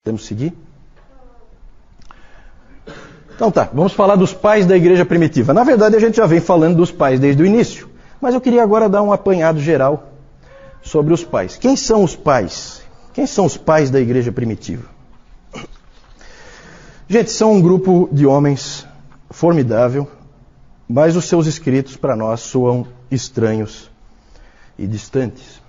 Podemos seguir? Então tá, vamos falar dos pais da igreja primitiva. Na verdade, a gente já vem falando dos pais desde o início, mas eu queria agora dar um apanhado geral sobre os pais. Quem são os pais? Quem são os pais da igreja primitiva? Gente, são um grupo de homens formidável, mas os seus escritos para nós soam estranhos e distantes.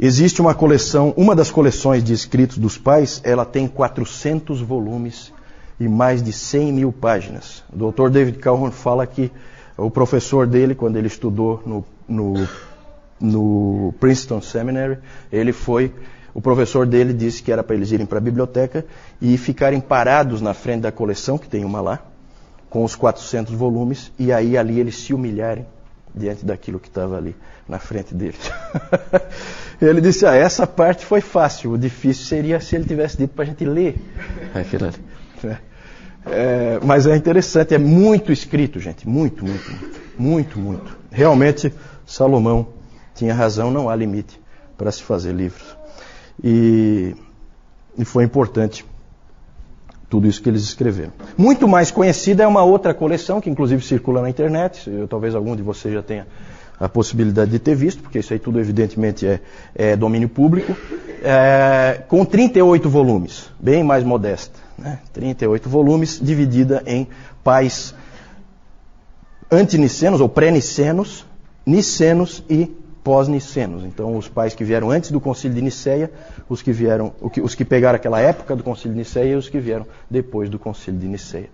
Existe uma coleção, uma das coleções de escritos dos pais, ela tem 400 volumes e mais de 100 mil páginas. O Dr. David Calhoun fala que o professor dele, quando ele estudou no Princeton Seminary, o professor dele disse que era para eles irem para a biblioteca e ficarem parados na frente da coleção, que tem uma lá, com os 400 volumes, e aí ali eles se humilharem diante daquilo que estava ali na frente deles. Ele disse, essa parte foi fácil, o difícil seria se ele tivesse dito para a gente ler aquilo ali. Mas é interessante, é muito escrito, gente, muito. Realmente, Salomão tinha razão, não há limite para se fazer livros. E foi importante tudo isso que eles escreveram. Muito mais conhecida é uma outra coleção, que inclusive circula na internet, talvez algum de vocês já tenha a possibilidade de ter visto, porque isso aí tudo evidentemente é domínio público, com 38 volumes, bem mais modesta, né? 38 volumes, dividida em pais antinicenos ou pré-nicenos, nicenos e pós-nicenos. Então, os pais que vieram antes do concílio de Niceia, os que pegaram aquela época do concílio de Niceia e os que vieram depois do concílio de Niceia.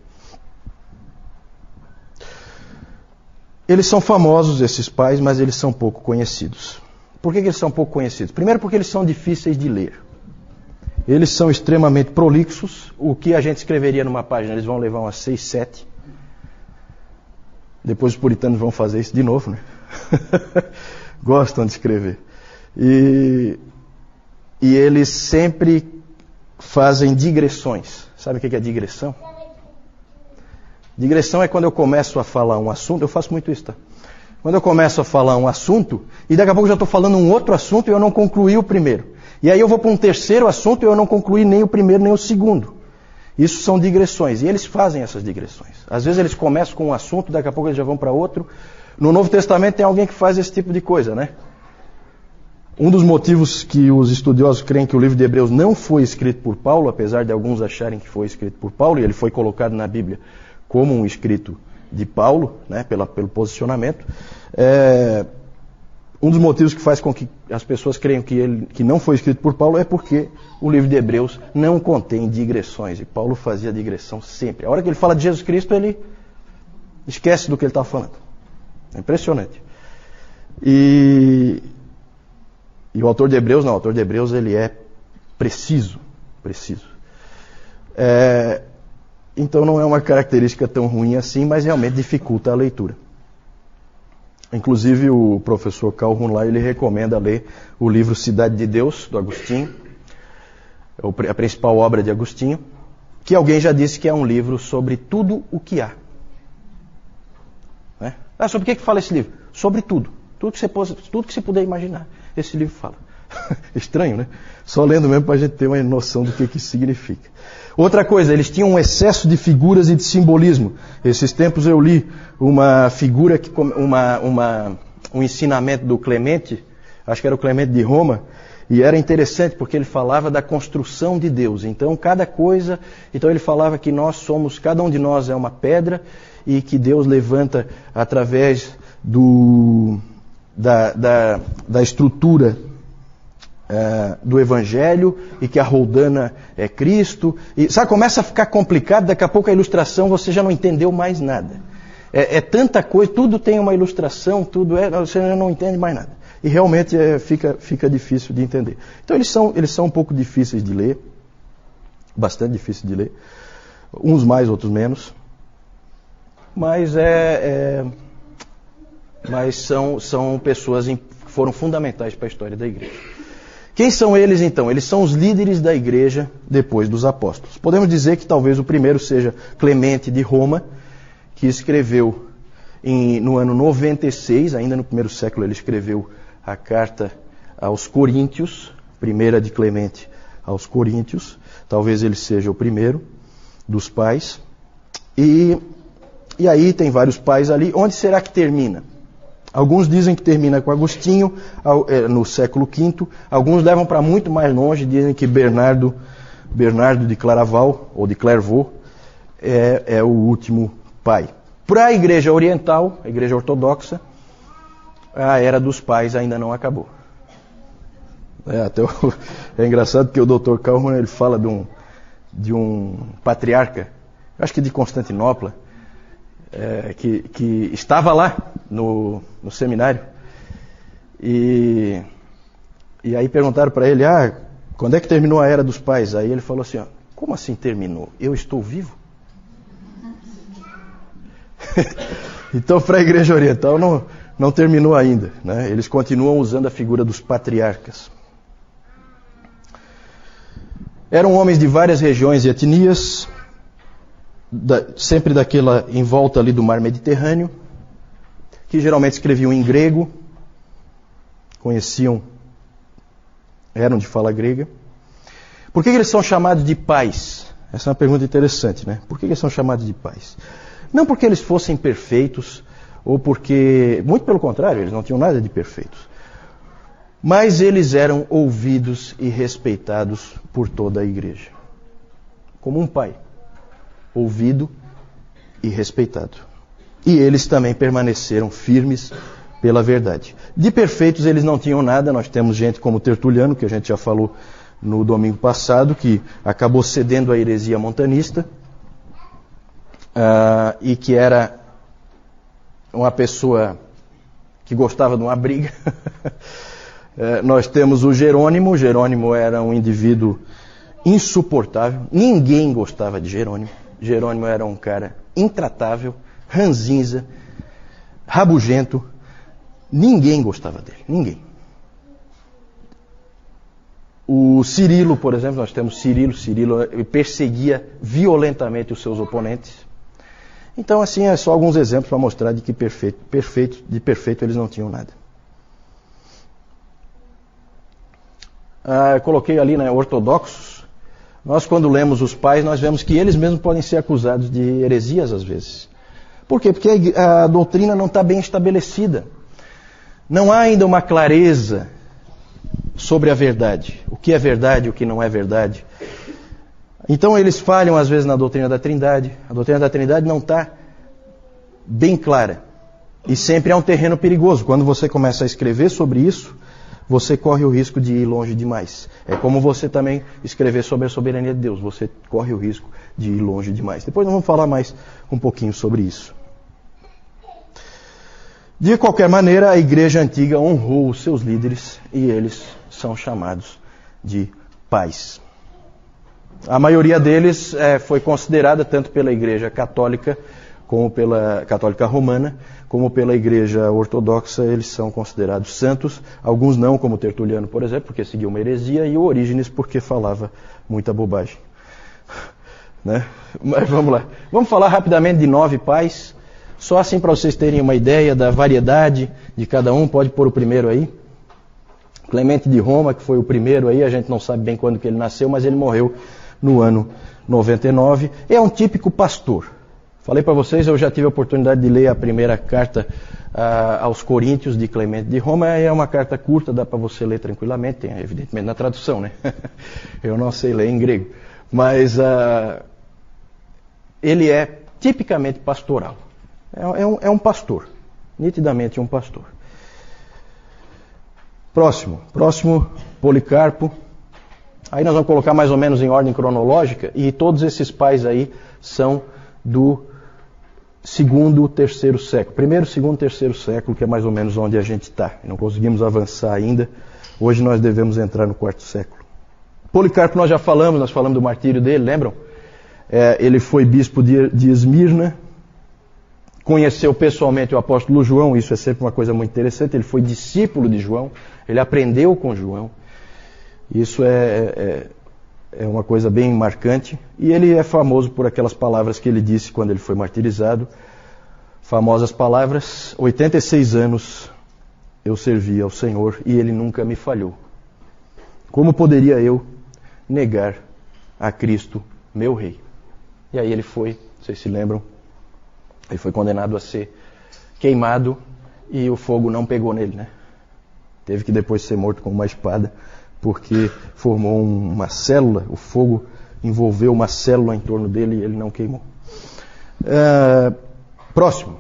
Eles são famosos, esses pais, mas eles são pouco conhecidos. Por que eles são pouco conhecidos? Primeiro porque eles são difíceis de ler. Eles são extremamente prolixos. O que a gente escreveria numa página, eles vão levar umas 6, 7. Depois os puritanos vão fazer isso de novo, né? Gostam de escrever. E eles sempre fazem digressões. Sabe o que é digressão? Digressão é quando eu começo a falar um assunto, eu faço muito isso, tá? Quando eu começo a falar um assunto, e daqui a pouco eu já estou falando um outro assunto e eu não concluí o primeiro. E aí eu vou para um terceiro assunto e eu não concluí nem o primeiro nem o segundo. Isso são digressões, e eles fazem essas digressões. Às vezes eles começam com um assunto, daqui a pouco eles já vão para outro. No Novo Testamento tem alguém que faz esse tipo de coisa, né? Um dos motivos que os estudiosos creem que o livro de Hebreus não foi escrito por Paulo, apesar de alguns acharem que foi escrito por Paulo, e ele foi colocado na Bíblia como um escrito de Paulo, né, pelo posicionamento. Um dos motivos que faz com que as pessoas creiam que não foi escrito por Paulo é porque o livro de Hebreus não contém digressões, e Paulo fazia digressão sempre. A hora que ele fala de Jesus Cristo, ele esquece do que ele está falando. É impressionante. E o autor de Hebreus, não, o autor de Hebreus ele é preciso. Então não é uma característica tão ruim assim, mas realmente dificulta a leitura. Inclusive o professor Calhoun lá, ele recomenda ler o livro Cidade de Deus, do Agostinho, a principal obra de Agostinho, que alguém já disse que é um livro sobre tudo o que há. Né? Sobre o que fala esse livro? Sobre tudo. Tudo que você puder imaginar. Esse livro fala. Estranho, né? Só lendo mesmo para a gente ter uma noção do que isso significa. Outra coisa, eles tinham um excesso de figuras e de simbolismo. Esses tempos eu li uma figura, um ensinamento do Clemente, acho que era o Clemente de Roma, e era interessante porque ele falava da construção de Deus. Então ele falava que cada um de nós é uma pedra e que Deus levanta através da estrutura do Evangelho, e que a roldana é Cristo. E começa a ficar complicado, daqui a pouco a ilustração você já não entendeu mais nada. É tanta coisa, tudo tem uma ilustração, você já não entende mais nada. E realmente fica difícil de entender. Então eles são um pouco difíceis de ler, bastante difíceis de ler, uns mais, outros menos. Mas são pessoas que foram fundamentais para a história da igreja. Quem são eles então? Eles são os líderes da igreja depois dos apóstolos. Podemos dizer que talvez o primeiro seja Clemente de Roma, que escreveu no ano 96, ainda no primeiro século ele escreveu a carta aos Coríntios, primeira de Clemente aos Coríntios. Talvez ele seja o primeiro dos pais. E aí tem vários pais ali. Onde será que termina? Alguns dizem que termina com Agostinho, no século V. Alguns levam para muito mais longe, dizem que Bernardo de Claraval, ou de Clairvaux, é o último pai. Para a Igreja Oriental, a Igreja Ortodoxa, a Era dos Pais ainda não acabou. É engraçado que o Dr. Kaufmann, ele fala de um patriarca, acho que de Constantinopla, que estava lá no seminário. E aí perguntaram para ele, quando é que terminou a Era dos Pais? Aí ele falou assim, como assim terminou? Eu estou vivo? Então, para a Igreja Oriental não terminou ainda, né? Eles continuam usando a figura dos patriarcas. Eram homens de várias regiões e etnias, sempre daquela em volta ali do mar Mediterrâneo, que geralmente escreviam em grego, eram de fala grega. Por que eles são chamados de pais? Essa é uma pergunta interessante, né? Por que eles são chamados de pais? Não porque eles fossem perfeitos, ou porque, muito pelo contrário, eles não tinham nada de perfeitos. Mas eles eram ouvidos e respeitados por toda a igreja. Como um pai, ouvido e respeitado. E eles também permaneceram firmes pela verdade. De perfeitos eles não tinham nada. Nós temos gente como Tertuliano, que a gente já falou no domingo passado, que acabou cedendo à heresia montanista, e que era uma pessoa que gostava de uma briga. Nós temos o Jerônimo. O Jerônimo era um indivíduo insuportável. Ninguém gostava de Jerônimo. Jerônimo era um cara intratável, ranzinza, rabugento. Ninguém gostava dele. Ninguém. O Cirilo, por exemplo, nós temos Cirilo. Cirilo perseguia violentamente os seus oponentes. Então, assim, é só alguns exemplos para mostrar de que de perfeito eles não tinham nada. Eu coloquei ali, né, ortodoxos. Nós, quando lemos os pais, nós vemos que eles mesmos podem ser acusados de heresias às vezes. Por quê? Porque a doutrina não está bem estabelecida. Não há ainda uma clareza sobre a verdade. O que é verdade e o que não é verdade. Então eles falham às vezes na doutrina da Trindade. A doutrina da Trindade não está bem clara. E sempre é um terreno perigoso. Quando você começa a escrever sobre isso, você corre o risco de ir longe demais. É como você também escrever sobre a soberania de Deus. Você corre o risco de ir longe demais. Depois nós vamos falar mais um pouquinho sobre isso. De qualquer maneira, a igreja antiga honrou os seus líderes e eles são chamados de pais. A maioria deles foi considerada tanto pela igreja católica, como pela católica romana, como pela igreja ortodoxa. Eles são considerados santos. Alguns não, como Tertuliano, por exemplo, porque seguia uma heresia, e o Orígenes, porque falava muita bobagem. Né? Mas vamos lá. Vamos falar rapidamente de 9 pais, só assim para vocês terem uma ideia da variedade de cada um. Pode pôr o primeiro aí. Clemente de Roma, que foi o primeiro aí, a gente não sabe bem quando que ele nasceu, mas ele morreu no ano 99. É um típico pastor. Falei para vocês, eu já tive a oportunidade de ler a primeira carta aos Coríntios de Clemente de Roma. É uma carta curta, dá para você ler tranquilamente, tem evidentemente na tradução, né? Eu não sei ler em grego. Mas ele é tipicamente pastoral. É um pastor, nitidamente um pastor. Próximo, Policarpo. Aí nós vamos colocar mais ou menos em ordem cronológica, e todos esses pais aí são do 2º, 3º século. 1º, 2º, 3º século, que é mais ou menos onde a gente está. Não conseguimos avançar ainda. Hoje nós devemos entrar no 4º século. Policarpo nós falamos do martírio dele, lembram? Ele foi bispo de Esmirna, conheceu pessoalmente o apóstolo João. Isso é sempre uma coisa muito interessante. Ele foi discípulo de João, ele aprendeu com João. Isso é uma coisa bem marcante. E ele é famoso por aquelas palavras que ele disse quando ele foi martirizado. Famosas palavras: 86 anos eu servi ao Senhor e Ele nunca me falhou. Como poderia eu negar a Cristo, meu rei. E aí ele foi, vocês se lembram, ele foi condenado a ser queimado e o fogo não pegou nele, né? Teve que depois ser morto com uma espada, porque formou uma célula, o fogo envolveu uma célula em torno dele e ele não queimou. Próximo,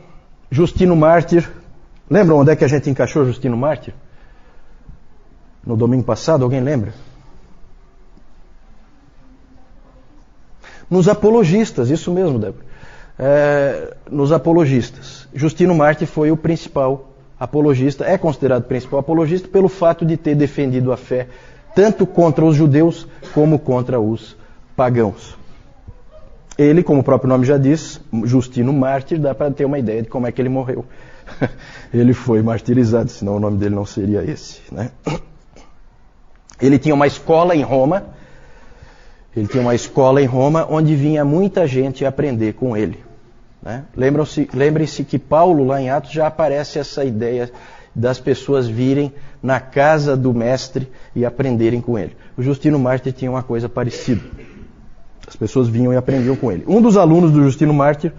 Justino Mártir. Lembram onde é que a gente encaixou Justino Mártir? No domingo passado, alguém lembra? Nos apologistas, isso mesmo, Débora. Nos apologistas. Justino Mártir foi o principal apologista, é considerado principal apologista pelo fato de ter defendido a fé tanto contra os judeus como contra os pagãos. Ele, como o próprio nome já diz, Justino Mártir, dá para ter uma ideia de como é que ele morreu. Ele foi martirizado, senão o nome dele não seria esse, né? Ele tinha uma escola em Roma. Onde vinha muita gente aprender com ele, né? Lembrem-se que Paulo, lá em Atos, já aparece essa ideia das pessoas virem na casa do mestre e aprenderem com ele. O Justino Mártir tinha uma coisa parecida. As pessoas vinham e aprendiam com ele. Um dos alunos do Justino Mártir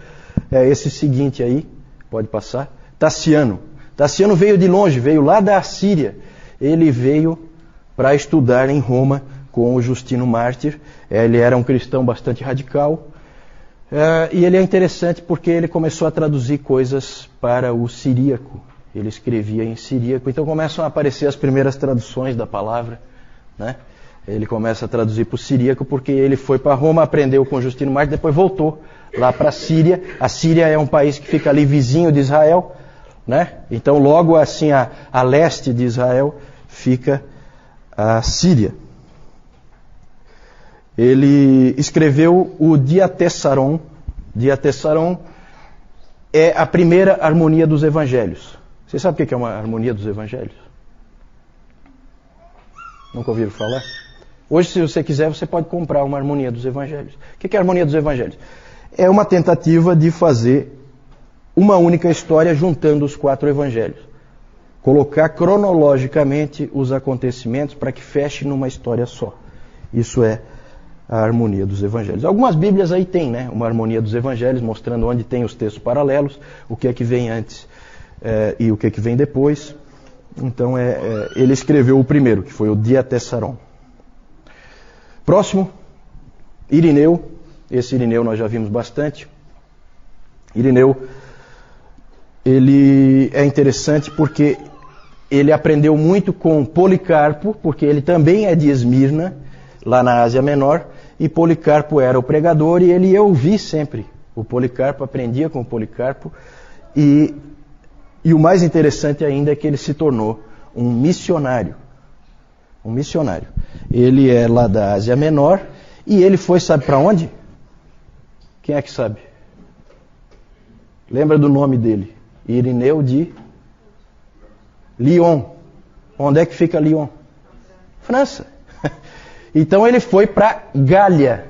é esse seguinte aí, pode passar, Tassiano. Tassiano veio de longe, veio lá da Assíria. Ele veio para estudar em Roma com o Justino Mártir. Ele era um cristão bastante radical. E ele é interessante porque ele começou a traduzir coisas para o siríaco. Ele escrevia em siríaco. Então começam a aparecer as primeiras traduções da palavra, né? Ele começa a traduzir para o siríaco porque ele foi para Roma, aprendeu com o Justino Mártir, depois voltou lá para a Síria. A Síria é um país que fica ali vizinho de Israel, né? Então logo assim a leste de Israel fica a Síria. Ele escreveu o Diatessaron. Diatessaron é a primeira harmonia dos evangelhos. Você sabe o que é uma harmonia dos evangelhos? Nunca ouviram falar? Hoje, se você quiser, você pode comprar uma harmonia dos evangelhos. O que é a harmonia dos evangelhos? É uma tentativa de fazer uma única história juntando os 4 evangelhos. Colocar cronologicamente os acontecimentos para que feche numa história só. Isso é a harmonia dos evangelhos. Algumas bíblias aí tem, né? Uma harmonia dos evangelhos, mostrando onde tem os textos paralelos, o que é que vem antes e o que é que vem depois. Então ele escreveu o primeiro, que foi o Diatessaron. Próximo, Irineu. Esse Irineu nós já vimos bastante. Irineu, ele é interessante porque ele aprendeu muito com Policarpo, porque ele também é de Esmirna, lá na Ásia Menor, e Policarpo era o pregador e ele ia ouvir sempre o Policarpo, aprendia com o Policarpo, e o mais interessante ainda é que ele se tornou um missionário. Um missionário. Ele é lá da Ásia Menor e ele foi, sabe para onde? Quem é que sabe? Lembra do nome dele? Irineu de Lyon. Onde é que fica Lyon? França. Então ele foi para Gália,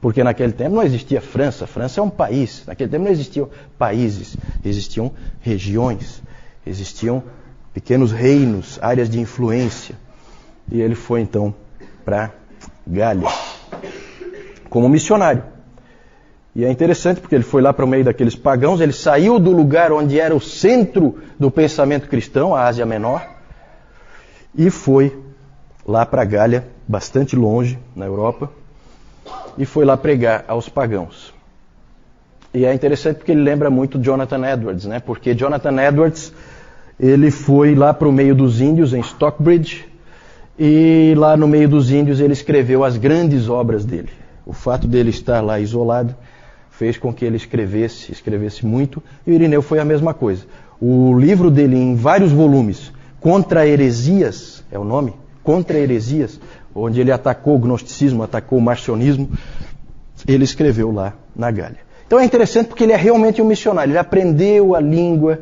porque naquele tempo não existia França. França é um país. Naquele tempo não existiam países, existiam regiões, existiam pequenos reinos, áreas de influência. E ele foi então para Gália como missionário. E é interessante porque ele foi lá para o meio daqueles pagãos, ele saiu do lugar onde era o centro do pensamento cristão, a Ásia Menor, e foi lá para Gália, bastante longe, na Europa, e foi lá pregar aos pagãos. E é interessante porque ele lembra muito Jonathan Edwards, né? Porque Jonathan Edwards, ele foi lá para o meio dos índios, em Stockbridge, e lá no meio dos índios ele escreveu as grandes obras dele. O fato dele estar lá isolado fez com que ele escrevesse muito, e o Irineu foi a mesma coisa. O livro dele, em vários volumes, Contra Heresias, é o nome? Contra Heresias, onde ele atacou o gnosticismo, atacou o marcionismo, ele escreveu lá na Gália. Então é interessante porque ele é realmente um missionário, ele aprendeu a língua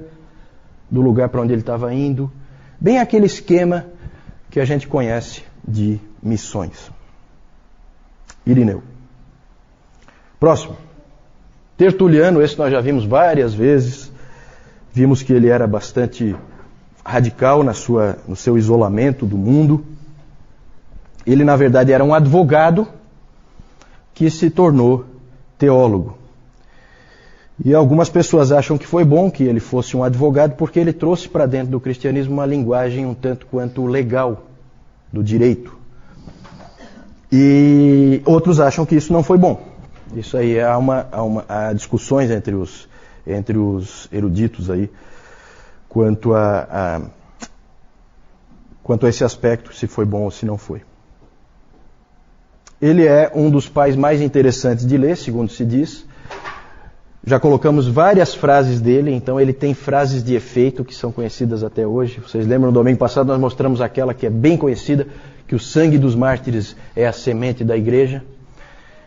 do lugar para onde ele estava indo, bem aquele esquema que a gente conhece de missões. Irineu. Próximo. Tertuliano, esse nós já vimos várias vezes. Vimos que ele era bastante radical no seu isolamento do mundo. Ele, na verdade, era um advogado que se tornou teólogo. E algumas pessoas acham que foi bom que ele fosse um advogado porque ele trouxe para dentro do cristianismo uma linguagem um tanto quanto legal, do direito. E outros acham que isso não foi bom. Isso aí há discussões entre os eruditos aí quanto a esse aspecto, se foi bom ou se não foi. Ele é um dos pais mais interessantes de ler, segundo se diz. Já colocamos várias frases dele, então ele tem frases de efeito que são conhecidas até hoje. Vocês lembram, no domingo passado nós mostramos aquela que é bem conhecida, que o sangue dos mártires é a semente da igreja.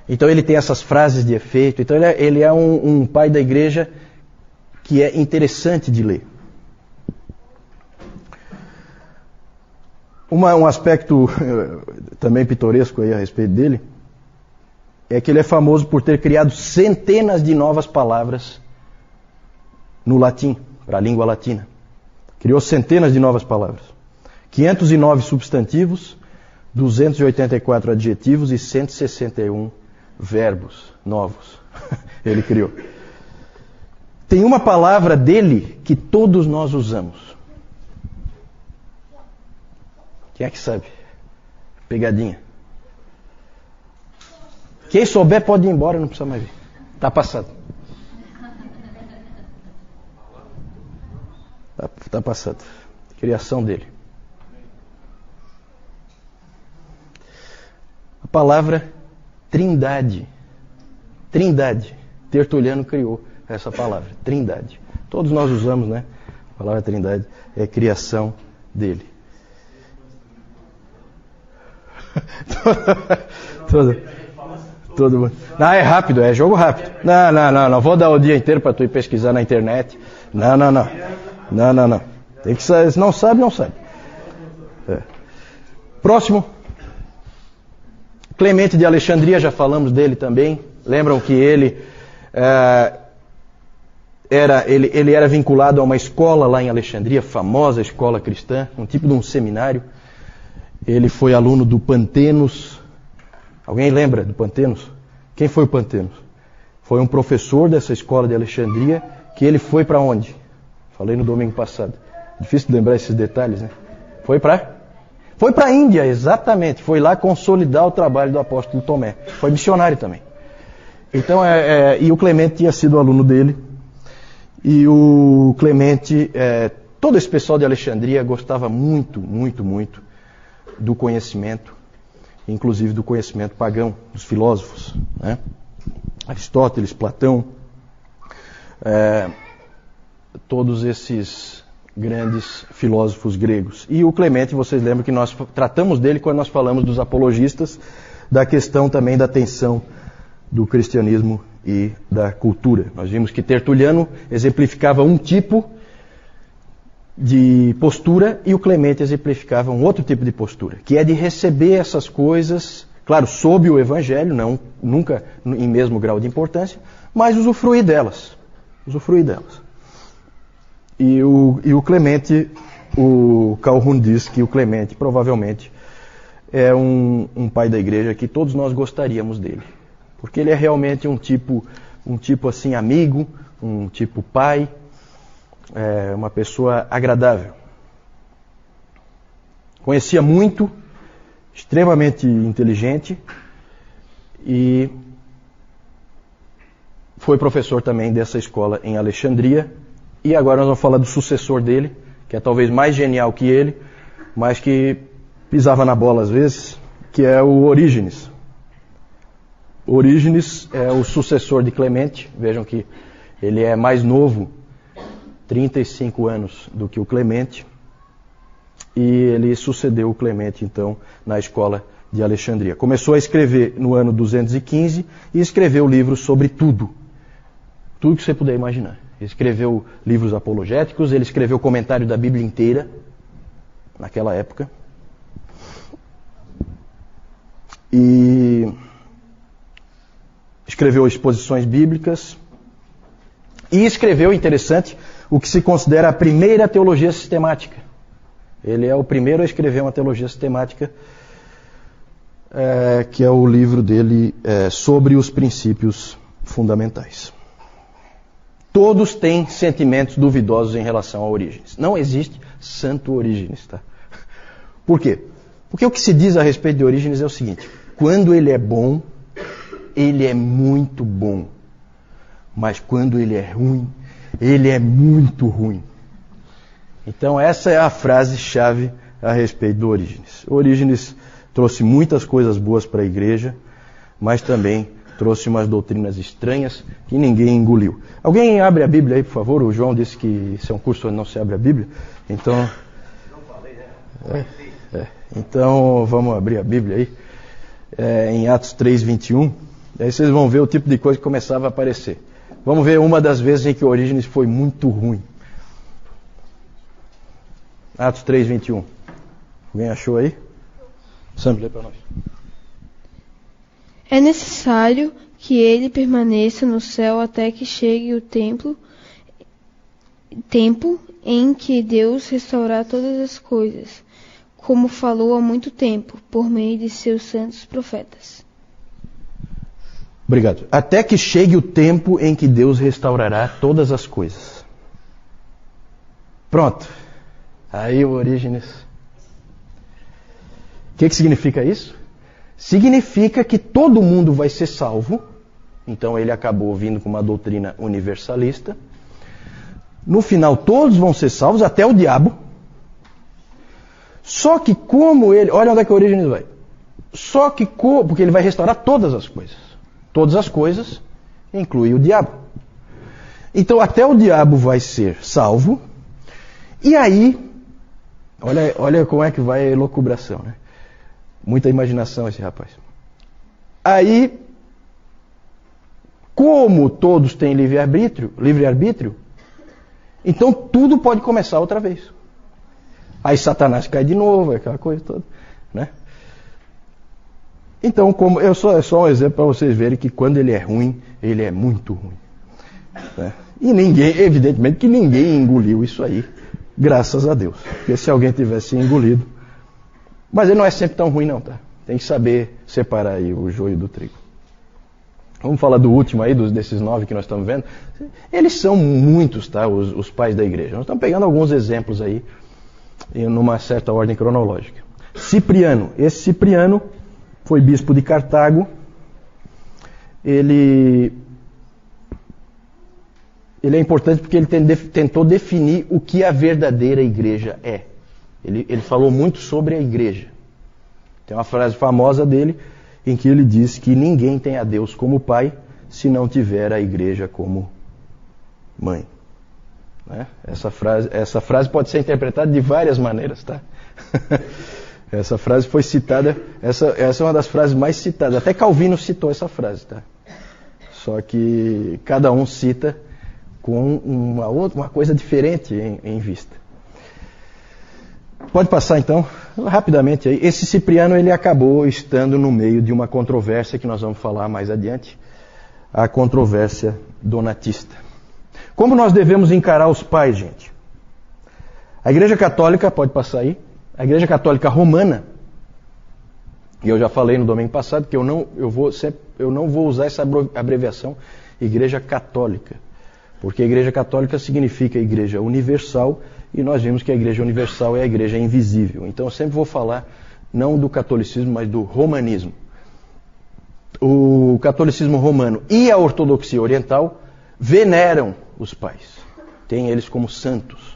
Então ele tem essas frases de efeito. Então ele é um pai da igreja que é interessante de ler. Um aspecto também pitoresco aí a respeito dele é que ele é famoso por ter criado centenas de novas palavras no latim, para a língua latina. Criou centenas de novas palavras. 509 substantivos, 284 adjetivos e 161 verbos novos. Ele criou. Tem uma palavra dele que todos nós usamos. Quem é que sabe? Pegadinha. Quem souber pode ir embora, não precisa mais vir. Está passado. Está passado. Criação dele. A palavra trindade. Trindade. Tertuliano criou essa palavra. Trindade. Todos nós usamos, né? A palavra trindade é criação dele. Todo mundo. Não, é rápido, é jogo rápido. Não. Vou dar o dia inteiro para tu ir pesquisar na internet. Não. Tem que saber. Se não sabe, não sabe. É. Próximo. Clemente de Alexandria, já falamos dele também. Lembram que ele era vinculado a uma escola lá em Alexandria, famosa escola cristã, um tipo de um seminário. Ele foi aluno do Pantenos. Alguém lembra do Pantenos? Quem foi o Pantenos? Foi um professor dessa escola de Alexandria, que ele foi para onde? Falei no domingo passado. Difícil de lembrar esses detalhes, né? Foi para a Índia, exatamente. Foi lá consolidar o trabalho do apóstolo Tomé. Foi missionário também. Então, e o Clemente tinha sido aluno dele. E o Clemente, todo esse pessoal de Alexandria gostava muito do conhecimento, inclusive do conhecimento pagão, dos filósofos, né? Aristóteles, Platão, todos esses grandes filósofos gregos. E o Clemente, vocês lembram que nós tratamos dele quando nós falamos dos apologistas, da questão também da tensão do cristianismo e da cultura. Nós vimos que Tertuliano exemplificava um tipo de postura e o Clemente exemplificava um outro tipo de postura, que é de receber essas coisas, claro, sob o Evangelho, nunca em mesmo grau de importância, mas usufruir delas. E o Clemente, o Calhoun diz que o Clemente provavelmente é um pai da igreja que todos nós gostaríamos dele, porque ele é realmente um tipo assim amigo, um tipo pai, uma pessoa agradável. Conhecia muito, extremamente inteligente e foi professor também dessa escola em Alexandria. E agora nós vamos falar do sucessor dele, que é talvez mais genial que ele, mas que pisava na bola às vezes, que é o Orígenes. Orígenes é o sucessor de Clemente. Vejam que ele é mais novo, 35 anos do que o Clemente, e ele sucedeu o Clemente, então, na escola de Alexandria. Começou a escrever no ano 215 e escreveu livros sobre tudo que você puder imaginar. Ele escreveu livros apologéticos, ele escreveu comentário da Bíblia inteira, naquela época, e escreveu exposições bíblicas, e escreveu, interessante, o que se considera a primeira teologia sistemática. Ele é o primeiro a escrever uma teologia sistemática que é o livro dele sobre os princípios fundamentais. Todos têm sentimentos duvidosos em relação a Orígenes. Não existe santo Orígenes, tá? Por quê? Porque o que se diz a respeito de Orígenes é o seguinte: quando ele é bom, ele é muito bom. Mas quando ele é ruim, ele é muito ruim. Então essa é a frase-chave a respeito do Orígenes. Orígenes trouxe muitas coisas boas para a igreja, mas também trouxe umas doutrinas estranhas que ninguém engoliu. Alguém abre a Bíblia aí, por favor? O João disse que isso é um curso onde não se abre a Bíblia. Então, não falei, né? Então vamos abrir a Bíblia aí, em Atos 3:21. Aí vocês vão ver o tipo de coisa que começava a aparecer. Vamos ver uma das vezes em que Orígenes foi muito ruim. Atos 3:21. Alguém achou aí? Sam, lê para nós. É necessário que ele permaneça no céu até que chegue o tempo em que Deus restaurar todas as coisas, como falou há muito tempo, por meio de seus santos profetas. Obrigado. Até que chegue o tempo em que Deus restaurará todas as coisas. Pronto. Aí o Orígenes. O que significa isso? Significa que todo mundo vai ser salvo. Então ele acabou vindo com uma doutrina universalista. No final todos vão ser salvos, até o diabo. Só que como ele... Olha onde é que o Orígenes vai. Só que porque ele vai restaurar todas as coisas. Todas as coisas, inclui o diabo. Então até o diabo vai ser salvo. E aí, olha como é que vai a elucubração, né? Muita imaginação esse rapaz. Aí, como todos têm livre-arbítrio, então tudo pode começar outra vez. Aí Satanás cai de novo, aquela coisa toda, né? Então, como é só um exemplo para vocês verem que quando ele é ruim, ele é muito ruim, né? E evidentemente que ninguém engoliu isso aí, graças a Deus. Porque se alguém tivesse engolido... Mas ele não é sempre tão ruim não, tá? Tem que saber separar aí o joio do trigo. Vamos falar do último aí, desses 9 que nós estamos vendo. Eles são muitos, tá? Os pais da igreja. Nós estamos pegando alguns exemplos aí, numa certa ordem cronológica. Cipriano. Esse Cipriano foi bispo de Cartago. Ele é importante porque ele tentou definir o que a verdadeira igreja é. Ele falou muito sobre a igreja. Tem uma frase famosa dele em que ele diz que ninguém tem a Deus como pai se não tiver a igreja como mãe. Né? Essa frase pode ser interpretada de várias maneiras, tá? Essa frase foi citada, essa é uma das frases mais citadas. Até Calvino citou essa frase, tá? Só que cada um cita com uma coisa diferente em vista. Pode passar então, rapidamente aí. Esse Cipriano ele acabou estando no meio de uma controvérsia que nós vamos falar mais adiante, a controvérsia donatista. Como nós devemos encarar os pais, gente? A Igreja Católica, pode passar aí, a Igreja Católica Romana, e eu já falei no domingo passado que eu não vou usar essa abreviação Igreja Católica, porque a Igreja Católica significa Igreja Universal. E nós vimos que a Igreja Universal é a Igreja invisível. Então eu sempre vou falar não do catolicismo, mas do romanismo. O catolicismo romano e a ortodoxia oriental veneram os pais. Tem eles como santos,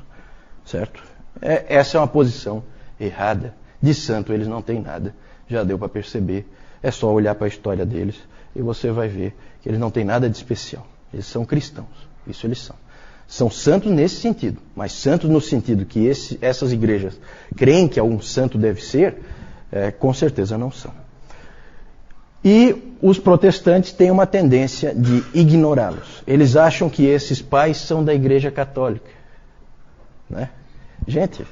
certo? Essa é uma posição errada. De santo eles não têm nada. Já deu para perceber. É só olhar para a história deles e você vai ver que eles não têm nada de especial. Eles são cristãos. Isso eles são. São santos nesse sentido, mas santos no sentido que essas igrejas creem que algum santo deve ser, com certeza não são. E os protestantes têm uma tendência de ignorá-los. Eles acham que esses pais são da Igreja Católica, né? Gente,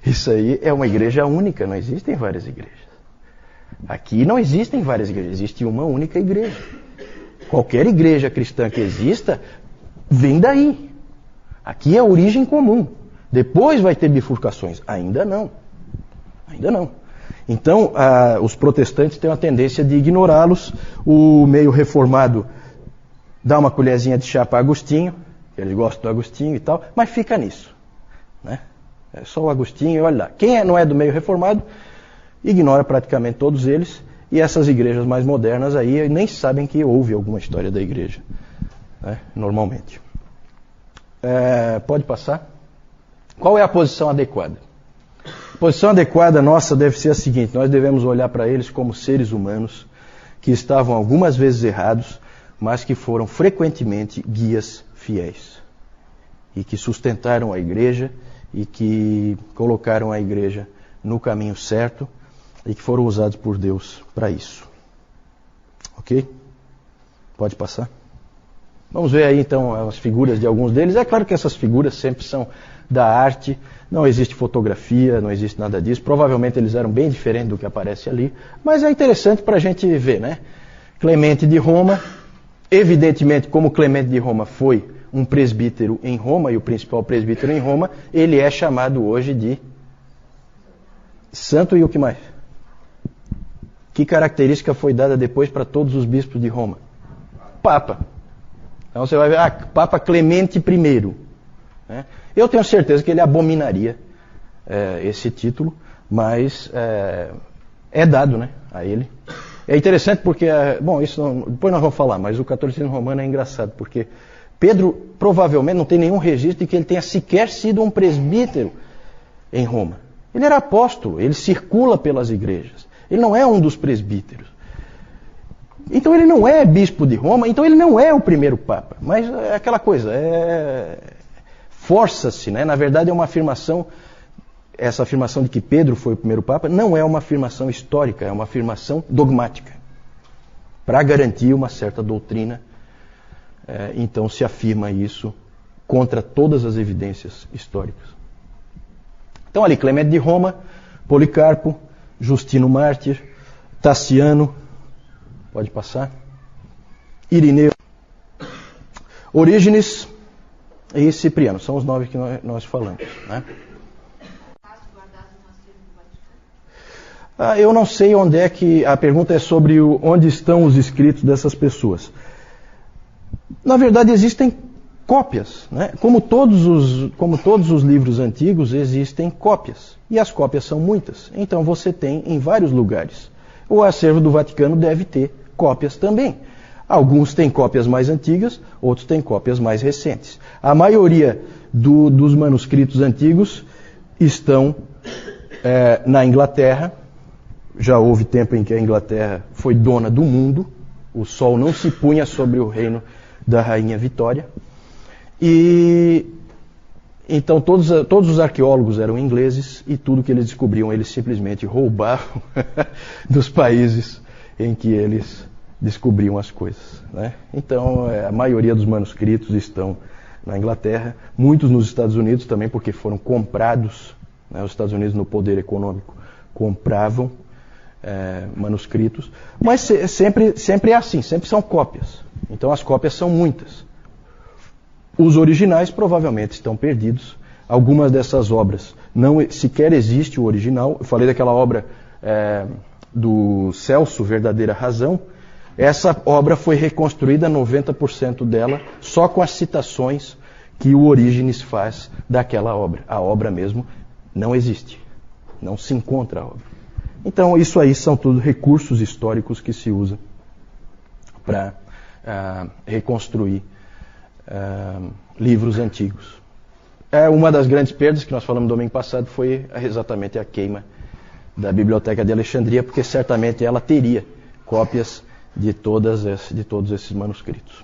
isso aí é uma igreja única, não existem várias igrejas. Aqui não existem várias igrejas, existe uma única igreja. Qualquer igreja cristã que exista, vem daí. Aqui é a origem comum. Depois vai ter bifurcações. Ainda não. Ainda não. Então, os protestantes têm uma tendência de ignorá-los. O meio reformado dá uma colherzinha de chá para Agostinho, eles gostam do Agostinho e tal, mas fica nisso, né? É só o Agostinho e olha lá. Quem não é do meio reformado, ignora praticamente todos eles, e essas igrejas mais modernas aí nem sabem que houve alguma história da igreja, né? Normalmente. Pode passar? Qual é a posição adequada? A posição adequada nossa deve ser a seguinte: nós devemos olhar para eles como seres humanos que estavam algumas vezes errados, mas que foram frequentemente guias fiéis e que sustentaram a igreja e que colocaram a igreja no caminho certo e que foram usados por Deus para isso. Ok? Pode passar? Vamos ver aí então as figuras de alguns deles. É claro que essas figuras sempre são da arte, não existe fotografia, não existe nada disso. Provavelmente eles eram bem diferentes do que aparece ali, mas é interessante para a gente ver, né? Clemente de Roma, evidentemente, como Clemente de Roma foi um presbítero em Roma, e o principal presbítero em Roma, ele é chamado hoje de santo. E o que mais? Que característica foi dada depois para todos os bispos de Roma? Papa. Então você vai ver, Papa Clemente I. Né? Eu tenho certeza que ele abominaria esse título, mas é dado, né, a ele. É interessante porque, depois nós vamos falar, mas o catolicismo romano é engraçado, porque Pedro provavelmente não tem nenhum registro de que ele tenha sequer sido um presbítero em Roma. Ele era apóstolo, ele circula pelas igrejas. Ele não é um dos presbíteros. Então ele não é bispo de Roma, então ele não é o primeiro papa. Mas é aquela coisa, força-se, né? Na verdade é uma afirmação, essa afirmação de que Pedro foi o primeiro papa não é uma afirmação histórica, é uma afirmação dogmática. Para garantir uma certa doutrina, então se afirma isso contra todas as evidências históricas. Então ali, Clemente de Roma, Policarpo, Justino Mártir, Taciano, pode passar, Irineu, Orígenes e Cipriano, são os 9 que nós falamos, né? Eu não sei onde é que... A pergunta é sobre onde estão os escritos dessas pessoas. Na verdade, existem cópias, né? Como todos os livros antigos, existem cópias. E as cópias são muitas. Então você tem em vários lugares. O acervo do Vaticano deve ter cópias também. Alguns têm cópias mais antigas, outros têm cópias mais recentes. A maioria dos manuscritos antigos estão na Inglaterra. Já houve tempo em que a Inglaterra foi dona do mundo. O sol não se punha sobre o reino da Rainha Vitória. E então todos os arqueólogos eram ingleses e tudo que eles descobriam eles simplesmente roubavam dos países em que eles descobriam as coisas, né? Então a maioria dos manuscritos estão na Inglaterra, muitos nos Estados Unidos também, porque foram comprados, né? Os Estados Unidos, no poder econômico, compravam manuscritos, mas sempre é assim, sempre são cópias. Então as cópias são muitas. Os originais provavelmente estão perdidos. Algumas dessas obras não sequer existe o original. Eu falei daquela obra do Celso, Verdadeira Razão. Essa obra foi reconstruída, 90% dela, só com as citações que o Orígenes faz daquela obra. A obra mesmo não existe. Não se encontra a obra. Então isso aí são tudo recursos históricos que se usam para reconstruir livros antigos. Uma das grandes perdas que nós falamos no domingo passado foi exatamente a queima da Biblioteca de Alexandria, porque certamente ela teria cópias de todos esses manuscritos.